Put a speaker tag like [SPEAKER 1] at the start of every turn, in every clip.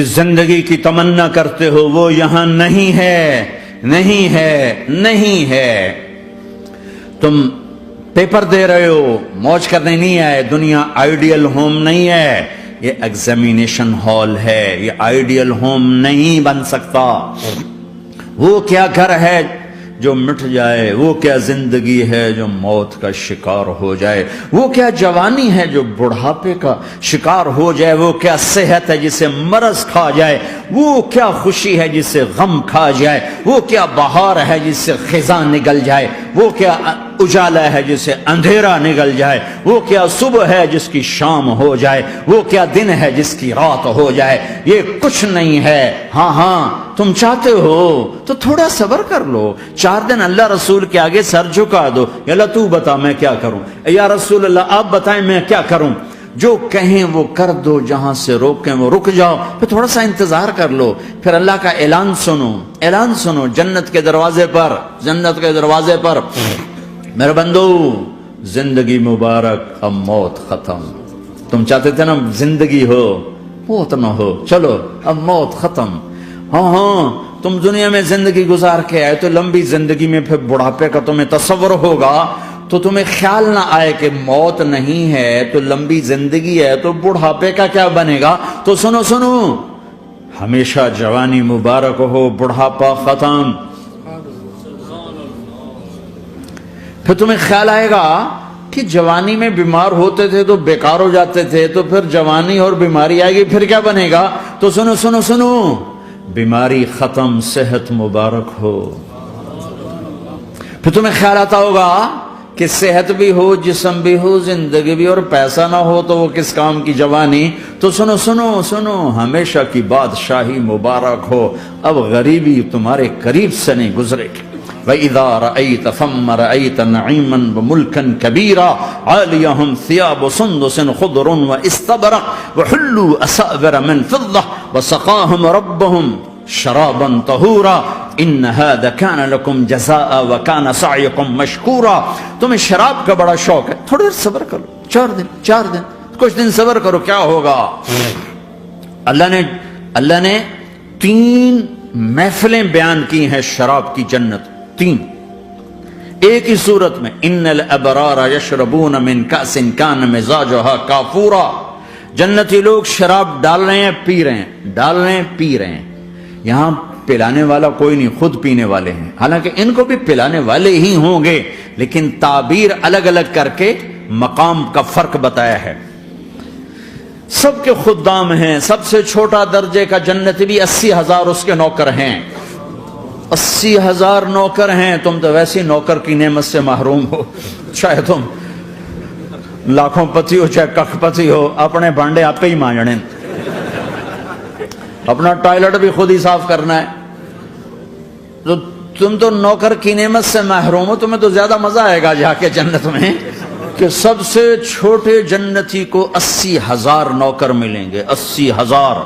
[SPEAKER 1] زندگی کی تمنا کرتے ہو وہ یہاں نہیں ہے، نہیں ہے، نہیں ہے۔ تم پیپر دے رہے ہو، موج کرنے نہیں آئے۔ دنیا آئیڈیل ہوم نہیں ہے، یہ ایگزامینیشن ہال ہے، یہ آئیڈیل ہوم نہیں بن سکتا۔ وہ کیا گھر ہے جو مٹ جائے، وہ کیا زندگی ہے جو موت کا شکار ہو جائے، وہ کیا جوانی ہے جو بڑھاپے کا شکار ہو جائے، وہ کیا صحت ہے جسے مرض کھا جائے، وہ کیا خوشی ہے جسے غم کھا جائے، وہ کیا بہار ہے جس سے خزاں نگل جائے، وہ کیا اجالا ہے جسے اندھیرا نگل جائے، وہ کیا صبح ہے جس کی شام ہو جائے، وہ کیا دن ہے جس کی رات ہو جائے۔ یہ کچھ نہیں ہے۔ ہاں تم چاہتے ہو تو تھوڑا صبر کر لو، 4 دن اللہ رسول کے آگے سر جھکا دو، یا اللہ تو بتا میں کیا کروں، یا رسول اللہ آپ بتائیں میں کیا کروں۔ جو کہیں وہ کر دو، جہاں سے روکیں وہ رک جاؤ، پھر تھوڑا سا انتظار کر لو، پھر اللہ کا اعلان سنو، اعلان سنو جنت کے دروازے پر، جنت کے دروازے پر۔ میرے بندو زندگی مبارک، اب موت ختم۔ تم چاہتے تھے نا زندگی ہو موت نہ ہو، چلو اب موت ختم۔ ہاں تم دنیا میں زندگی گزار کے آئے تو لمبی زندگی میں پھر بڑھاپے کا تمہیں تصور ہوگا تو تمہیں خیال نہ آئے کہ موت نہیں ہے تو لمبی زندگی ہے تو بڑھاپے کا کیا بنے گا۔ تو سنو سنو، ہمیشہ جوانی مبارک ہو، بڑھاپا ختم۔ پھر تمہیں خیال آئے گا کہ جوانی میں بیمار ہوتے تھے تو بیکار ہو جاتے تھے، تو پھر جوانی اور بیماری آئے گی پھر کیا بنے گا۔ تو سنو سنو سنو، بیماری ختم، صحت مبارک ہو۔ پھر تمہیں خیال آتا ہوگا کہ صحت بھی ہو، جسم بھی ہو، زندگی بھی، اور پیسہ نہ ہو تو وہ کس کام کی جوانی۔ تو سنو سنو سنو، ہمیشہ کی بادشاہی مبارک ہو، اب غریبی تمہارے قریب سے نہیں گزرے گی۔ وَإِذَا رَأَيْتَ ثَمَّ رَأَيْتَ نَعِيمًا وَمُلْكًا كَبِيرًا عَالِيَهُمْ ثِيَابُ سُنْدُسٍ خُضْرٌ وَإِسْتَبْرَقٍ وَحُلُّوا أَسَاوِرَ مِنْ فِضَّةٍ وَسَقَاهُمْ رَبُّهُمْ شَرَابًا طَهُورًا إِنَّ هَذَا كَانَ لَكُمْ جَزَاءً وَكَانَ سَعْيُكُمْ مَشْكُورًا۔ تمہیں شراب کا بڑا شوق ہے، تھوڑی دیر صبر کرو، 4 دن کچھ دن صبر کرو، کیا ہوگا۔ اللہ نے 3 محفلیں بیان کی ہیں شراب کی جنت، 3 ایک ہی صورت میں۔ ان الابرار یشربون من کأس کان مزاجها کافورا۔ جنتی لوگ شراب ڈال رہے ہیں، پی رہے ہیں، ڈال رہے ہیں، پی رہے ہیں۔ یہاں پلانے والا کوئی نہیں، خود پینے والے ہیں، حالانکہ ان کو بھی پلانے والے ہی ہوں گے، لیکن تعبیر الگ الگ کر کے مقام کا فرق بتایا ہے۔ سب کے خدام ہیں، سب سے چھوٹا درجے کا جنتی بھی 80,000 اس کے نوکر ہیں، 80,000 نوکر ہیں۔ تم تو ویسی نوکر کی نعمت سے محروم ہو، چاہے تم لاکھوں پتی ہو چاہے کخ پتی ہو، اپنے بانڈے آپ پہ ہی مانجنے، اپنا ٹوائلٹ بھی خود ہی صاف کرنا ہے۔ تو تم تو نوکر کی نعمت سے محروم ہو، تمہیں تو زیادہ مزہ آئے گا جا کے جنت میں کہ سب سے چھوٹے جنتی کو 80,000 نوکر ملیں گے، 80,000۔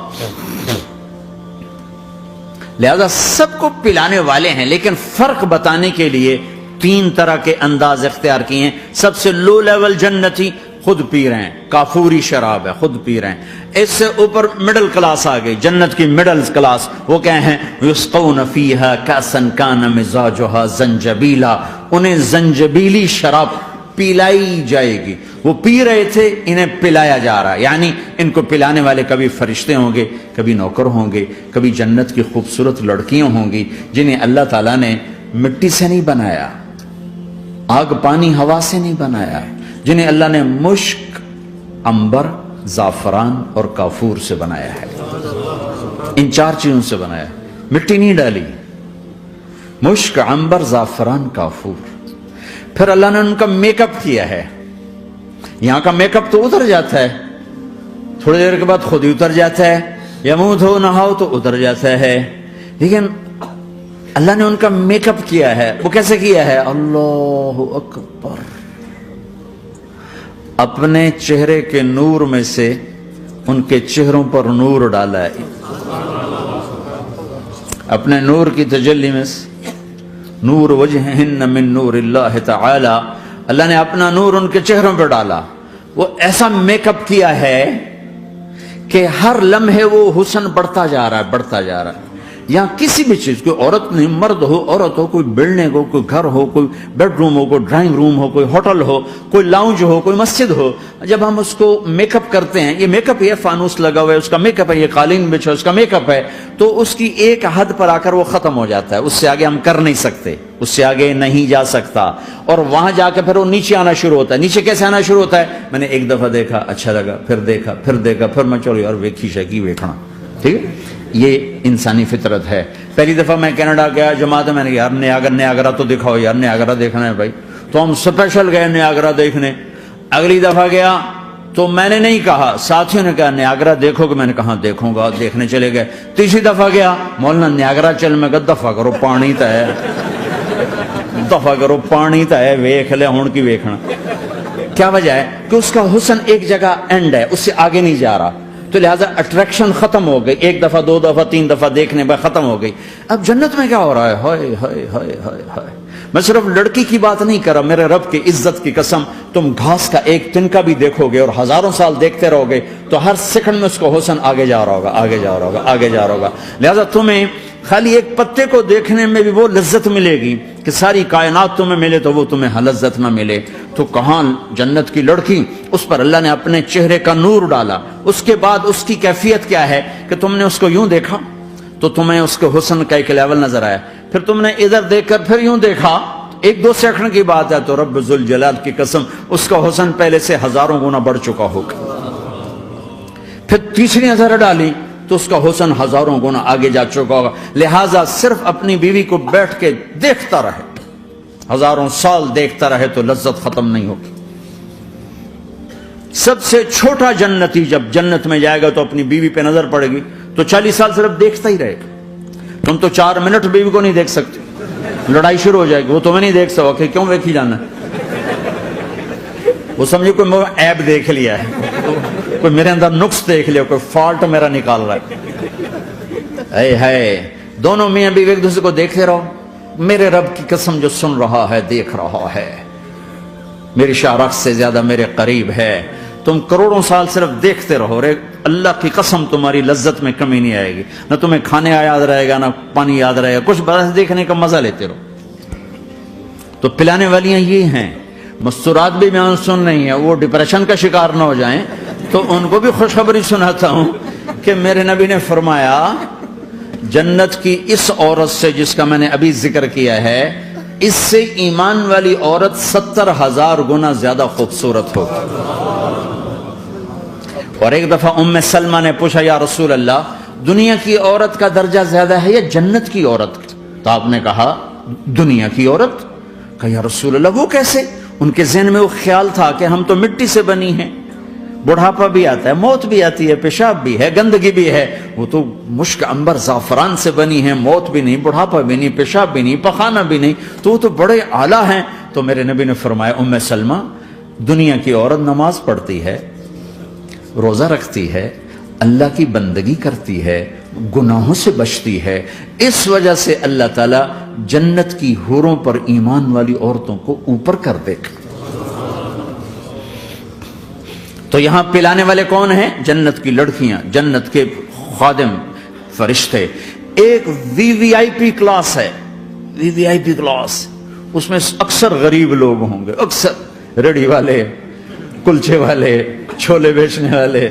[SPEAKER 1] لہذا سب کو پلانے والے ہیں، لیکن فرق بتانے کے لیے 3 طرح کے انداز اختیار کیے ہیں۔ سب سے لو لیول جنتی خود پی رہے ہیں، کافوری شراب ہے، خود پی رہے ہیں۔ اس سے اوپر مڈل کلاس آ گئی، جنت کی مڈل کلاس، وہ کہیں ہیں یسقون فیہا کأسا کان مزاجها زنجبیلا، انہیں زنجبیلی شراب پلائی جائے گی۔ وہ پی رہے تھے، انہیں پلایا جا رہا ہے، یعنی ان کو پلانے والے کبھی فرشتے ہوں گے، کبھی نوکر ہوں گے، کبھی جنت کی خوبصورت لڑکیاں ہوں گی جنہیں اللہ تعالیٰ نے مٹی سے نہیں بنایا، آگ پانی ہوا سے نہیں بنایا، جنہیں اللہ نے مشک، عنبر، زعفران اور کافور سے بنایا ہے۔ ان 4 چیزوں سے بنایا ہے، مٹی نہیں ڈالی، مشک، عنبر، زعفران، کافور۔ پھر اللہ نے ان کا میک اپ کیا ہے۔ یہاں کا میک اپ تو اتر جاتا ہے، تھوڑی دیر کے بعد خود ہی اتر جاتا ہے، یا منہ دھو نہاؤ تو اتر جاتا ہے، لیکن اللہ نے ان کا میک اپ کیا ہے۔ وہ کیسے کیا ہے؟ اللہ اکبر، اپنے چہرے کے نور میں سے ان کے چہروں پر نور ڈالا ہے، اپنے نور کی تجلی میں سے، نور وجہہن من نور اللہ تعالی، اللہ نے اپنا نور ان کے چہروں پر ڈالا۔ وہ ایسا میک اپ کیا ہے کہ ہر لمحے وہ حسن بڑھتا جا رہا ہے، بڑھتا جا رہا ہے. یہاں کسی بھی چیز، کوئی عورت نہیں، مرد ہو، عورت ہو، کوئی بلڈنگ ہو، کوئی گھر ہو، کوئی بیڈ روم ہو، کوئی ڈرائنگ روم ہو، کوئی ہوٹل ہو، کوئی لاؤنج ہو، کوئی مسجد ہو، جب ہم اس کو میک اپ کرتے ہیں، یہ میک اپ، یہ فانوس لگا ہوا ہے اس کا میک اپ ہے، یہ قالین بچھا اس کا میک اپ ہے، تو اس کی ایک حد پر آ کر وہ ختم ہو جاتا ہے. اس سے آگے ہم کر نہیں سکتے، اس سے آگے نہیں جا سکتا. اور وہاں جا کے پھر وہ نیچے آنا شروع ہوتا ہے. نیچے کیسے آنا شروع ہوتا ہے؟ میں نے ایک دفعہ دیکھا، اچھا لگا، پھر دیکھا، پھر دیکھا، پھر میں چلو یار ویکھی شکی ویکھنا. ٹھیک ہے، یہ انسانی فطرت ہے. پہلی دفعہ میں کینیڈا گیا جماعت، میں نے یار نیاگرا تو دکھاؤ یار، نیاگرا دیکھنا ہے بھائی. تو ہم اسپیشل گئے نیاگرا دیکھنے. اگلی دفعہ گیا تو میں نے نہیں کہا، ساتھیوں نے کہا نیاگرا دیکھو گے، میں نے کہا دیکھوں گا، دیکھنے چلے گئے. تیسری دفعہ گیا، مولانا نیاگرا چل، میں کہا دفعہ کرو پانی تا ہے، دفعہ کرو پانی تا ہے، ویکھ لے ہون کی ویکھنا. کیا وجہ ہے؟ کہ اس کا حسن ایک جگہ اینڈ ہے، اس سے آگے نہیں جا رہا، تو لہذا اٹریکشن ختم ہو گئی. ایک دفعہ، دو دفعہ، تین دفعہ دیکھنے بعد ختم ہو گئی. اب جنت میں کیا ہو رہا ہے؟ ہائے ہائے ہائے ہائے ہائے. میں صرف لڑکی کی بات نہیں کر رہا، میرے رب کی عزت کی قسم، تم گھاس کا ایک تنکا بھی دیکھو گے اور ہزاروں سال دیکھتے رہو گے تو ہر سیکنڈ میں اس کو حسن آگے جا رہا ہوگا، آگے جا رہا ہوگا، آگے جا رہا ہوگا. لہذا تمہیں خالی ایک پتے کو دیکھنے میں بھی وہ لذت ملے گی کہ ساری کائنات تمہیں ملے تو وہ تمہیں لذت نہ ملے. تو کہاں جنت کی لڑکی، اس پر اللہ نے اپنے چہرے کا نور ڈالا. اس کے بعد اس کی کیفیت کیا ہے کہ تم نے اس کو یوں دیکھا تو تمہیں اس کے حسن کا ایک لیول نظر آیا، پھر تم نے ادھر دیکھ کر پھر یوں دیکھا، ایک دو سیکنڈ کی بات ہے، تو رب ذوالجلال کی قسم اس کا حسن پہلے سے ہزاروں گنا بڑھ چکا ہوگا. پھر تیسری نظر ڈالی تو اس کا حسن ہزاروں گنا آگے جا چکا ہوگا. لہٰذا صرف اپنی بیوی کو بیٹھ کے دیکھتا رہے، ہزاروں سال دیکھتا رہے تو لذت ختم نہیں ہوگی. سب سے چھوٹا جنتی جب جنت میں جائے گا تو اپنی بیوی پہ نظر پڑے گی تو 40 سال صرف دیکھتا ہی رہے گا. تم تو 4 منٹ بیوی کو نہیں دیکھ سکتے، لڑائی شروع ہو جائے گی. وہ تمہیں نہیں دیکھ سکا کہ کیوں دیکھی جانا ہے، وہ سمجھے کوئی میں عیب دیکھ لیا ہے، کوئی میرے اندر نقص دیکھ لیا، کوئی فالٹ میرا نکال رہا ہے. اے ہے دونوں میاں بیوی ایک دوسرے کو دیکھتے رہو. میرے رب کی قسم جو سن رہا ہے، دیکھ رہا ہے، میری شارخ سے زیادہ میرے قریب ہے. تم کروڑوں سال صرف دیکھتے رہو، رے اللہ کی قسم تمہاری لذت میں کمی نہیں آئے گی. نہ تمہیں کھانے یاد رہے گا، نہ پانی یاد رہے گا، کچھ بس دیکھنے کا مزہ لیتے رہو. تو پلانے والیاں یہ ہیں. مستورات بھی بیان سن رہی ہیں، وہ ڈپریشن کا شکار نہ ہو جائیں، تو ان کو بھی خوشخبری سناتا ہوں کہ میرے نبی نے فرمایا جنت کی اس عورت سے جس کا میں نے ابھی ذکر کیا ہے، اس سے ایمان والی عورت 70,000 گنا زیادہ خوبصورت ہوگی. اور ایک دفعہ ام سلمہ نے پوچھا یا رسول اللہ، دنیا کی عورت کا درجہ زیادہ ہے یا جنت کی عورت؟ تو آپ نے کہا دنیا کی عورت. کہا یا رسول اللہ وہ کیسے؟ ان کے ذہن میں وہ خیال تھا کہ ہم تو مٹی سے بنی ہیں، بڑھاپا بھی آتا ہے، موت بھی آتی ہے، پیشاب بھی ہے، گندگی بھی ہے. وہ تو مشک عنبر زعفران سے بنی ہے، موت بھی نہیں، بڑھاپا بھی نہیں، پیشاب بھی نہیں، پخانہ بھی نہیں، تو وہ تو بڑے اعلیٰ ہیں. تو میرے نبی نے فرمایا ام سلمہ، دنیا کی عورت نماز پڑھتی ہے، روزہ رکھتی ہے، اللہ کی بندگی کرتی ہے، گناہوں سے بچتی ہے، اس وجہ سے اللہ تعالیٰ جنت کی حوروں پر ایمان والی عورتوں کو اوپر کر دے گا. تو یہاں پلانے والے کون ہیں؟ جنت کی لڑکیاں، جنت کے خادم فرشتے. ایک وی وی آئی پی کلاس ہے، وی وی آئی پی کلاس، اس میں اکثر غریب لوگ ہوں گے، اکثر ریڑھی والے، کلچے والے، چھولے بیچنے والے،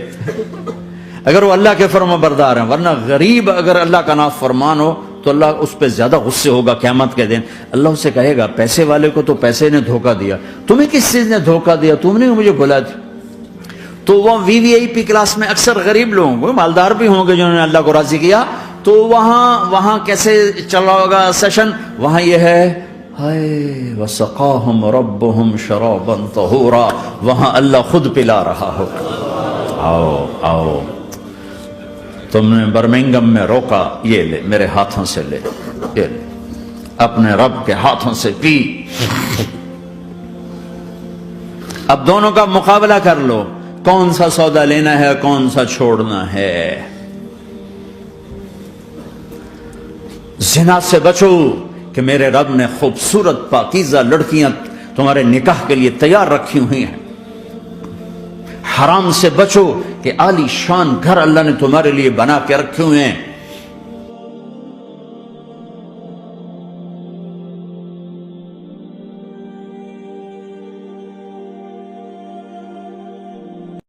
[SPEAKER 1] اگر وہ اللہ کے فرما بردار ہیں. ورنہ غریب اگر اللہ کا نافرمان ہو تو اللہ اس پہ زیادہ غصے ہوگا قیامت کے دن. اللہ اسے کہے گا پیسے والے کو تو پیسے نے دھوکہ دیا، تمہیں کس چیز نے دھوکہ دیا؟ تم نے مجھے بلا دی. تو وہ وی وی آئی پی کلاس میں اکثر غریب لوگ ہوں گے، مالدار بھی ہوں گے جنہوں نے اللہ کو راضی کیا. تو وہاں کیسے چلا ہوگا سیشن؟ وہاں یہ ہے ہائے وسقاہم ربہم شرابا طہورا، وہاں اللہ خود پلا رہا ہوگا. آؤ آؤ، تم نے برمنگم میں روکا، یہ لے میرے ہاتھوں سے لے، یہ لے اپنے رب کے ہاتھوں سے پی. اب دونوں کا مقابلہ کر لو، کون سا سودا لینا ہے، کون سا چھوڑنا ہے. زنا سے بچو کہ میرے رب نے خوبصورت پاکیزہ لڑکیاں تمہارے نکاح کے لیے تیار رکھی ہوئی ہیں. حرام سے بچو کہ عالی شان گھر اللہ نے تمہارے لیے بنا کے رکھے ہوئے ہیں.